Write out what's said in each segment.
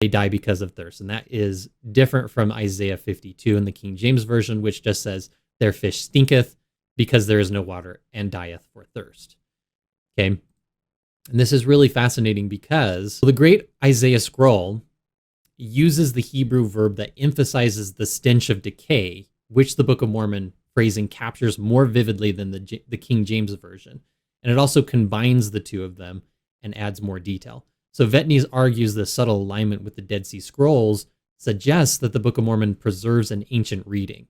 they die because of thirst. And that is different from Isaiah 52 in the King James Version, which just says, their fish stinketh because there is no water and dieth for thirst. Okay. And this is really fascinating because the great Isaiah scroll uses the Hebrew verb that emphasizes the stench of decay, which the Book of Mormon phrasing captures more vividly than the King James Version. And it also combines the two of them and adds more detail. So Vetnes argues the subtle alignment with the Dead Sea Scrolls suggests that the Book of Mormon preserves an ancient reading.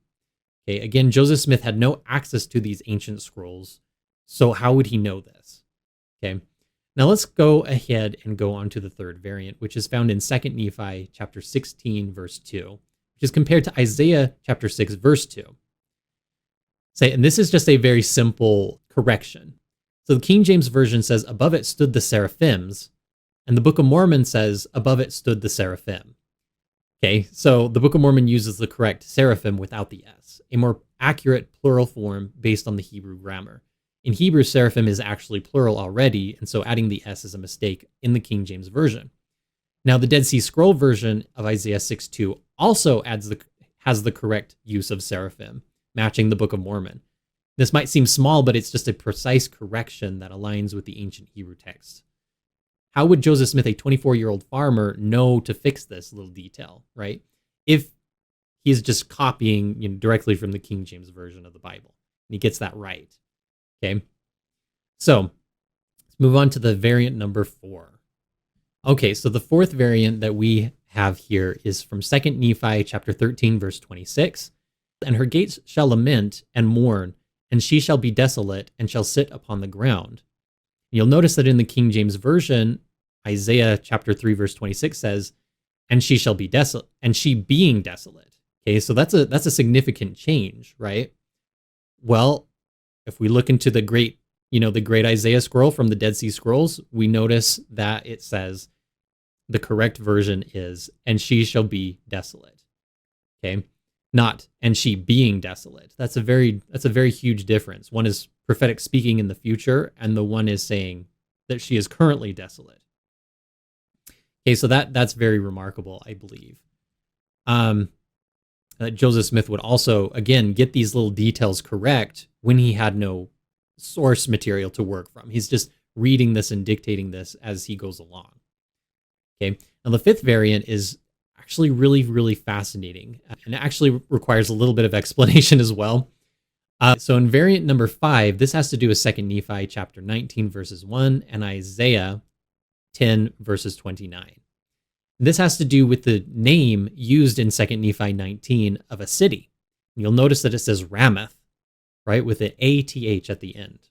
Okay, again, Joseph Smith had no access to these ancient scrolls, so how would he know this? Okay, now let's go ahead and go on to the third variant, which is found in 2 Nephi chapter 16, verse 2, which is compared to Isaiah chapter 6, verse 2. And this is just a very simple correction. So the King James Version says, above it stood the seraphims, and the Book of Mormon says, above it stood the seraphim. Okay, so the Book of Mormon uses the correct seraphim without the S, a more accurate plural form based on the Hebrew grammar. In Hebrew, seraphim is actually plural already, and so adding the S is a mistake in the King James Version. Now, the Dead Sea Scroll version of Isaiah 6:2 also has the correct use of seraphim, matching the Book of Mormon. This might seem small, but it's just a precise correction that aligns with the ancient Hebrew text. How would Joseph Smith, a 24-year-old farmer, know to fix this little detail, right? If he's just copying directly from the King James Version of the Bible, and he gets that right. Okay, so let's move on to the variant number 4. Okay, so the fourth variant that we have here is from 2 Nephi chapter 13, verse 26. And her gates shall lament and mourn, and she shall be desolate and shall sit upon the ground. You'll notice that in the King James Version, Isaiah chapter 3, verse 26 says, and she shall be desolate, and she being desolate. Okay, so that's a significant change, right? Well, if we look into the great Isaiah scroll from the Dead Sea Scrolls, we notice that it says the correct version is, and she shall be desolate. Okay, not and she being desolate. That's a very huge difference. One is prophetic speaking in the future, and the one is saying that she is currently desolate. Okay, so that's very remarkable, I believe. Joseph Smith would also, again, get these little details correct when he had no source material to work from. He's just reading this and dictating this as he goes along. Okay, now the fifth variant is actually really, really fascinating, and it actually requires a little bit of explanation as well. So in variant number 5, this has to do with 2 Nephi chapter 19, verses 1, and Isaiah 10, verses 29. This has to do with the name used in 2 Nephi 19 of a city. You'll notice that it says Ramath, right, with an ATH at the end,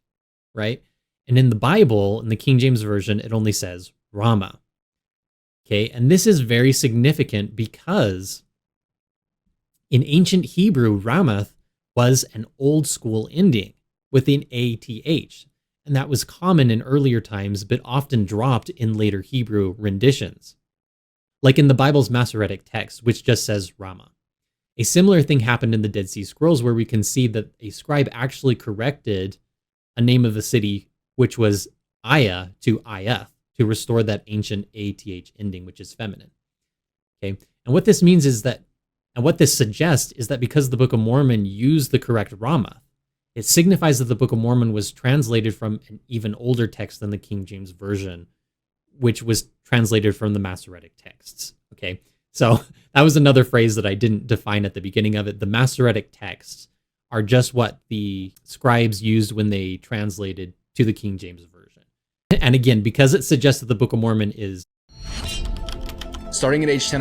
right? And in the Bible, in the King James Version, it only says Ramah. Okay, and this is very significant because in ancient Hebrew, Ramath was an old school ending with an ATH, and that was common in earlier times, but often dropped in later Hebrew renditions, like in the Bible's Masoretic text, which just says Ramah. A similar thing happened in the Dead Sea Scrolls, where we can see that a scribe actually corrected a name of a city, which was Aya, to Iath, to restore that ancient ATH ending, which is feminine. Okay, and what this means is that, and what this suggests is that because the Book of Mormon used the correct Ramath, it signifies that the Book of Mormon was translated from an even older text than the King James Version, which was translated from the Masoretic texts. Okay, so that was another phrase that I didn't define at the beginning of it. The Masoretic texts are just what the scribes used when they translated to the King James Version. And again, because it suggests that the Book of Mormon is starting at age 10,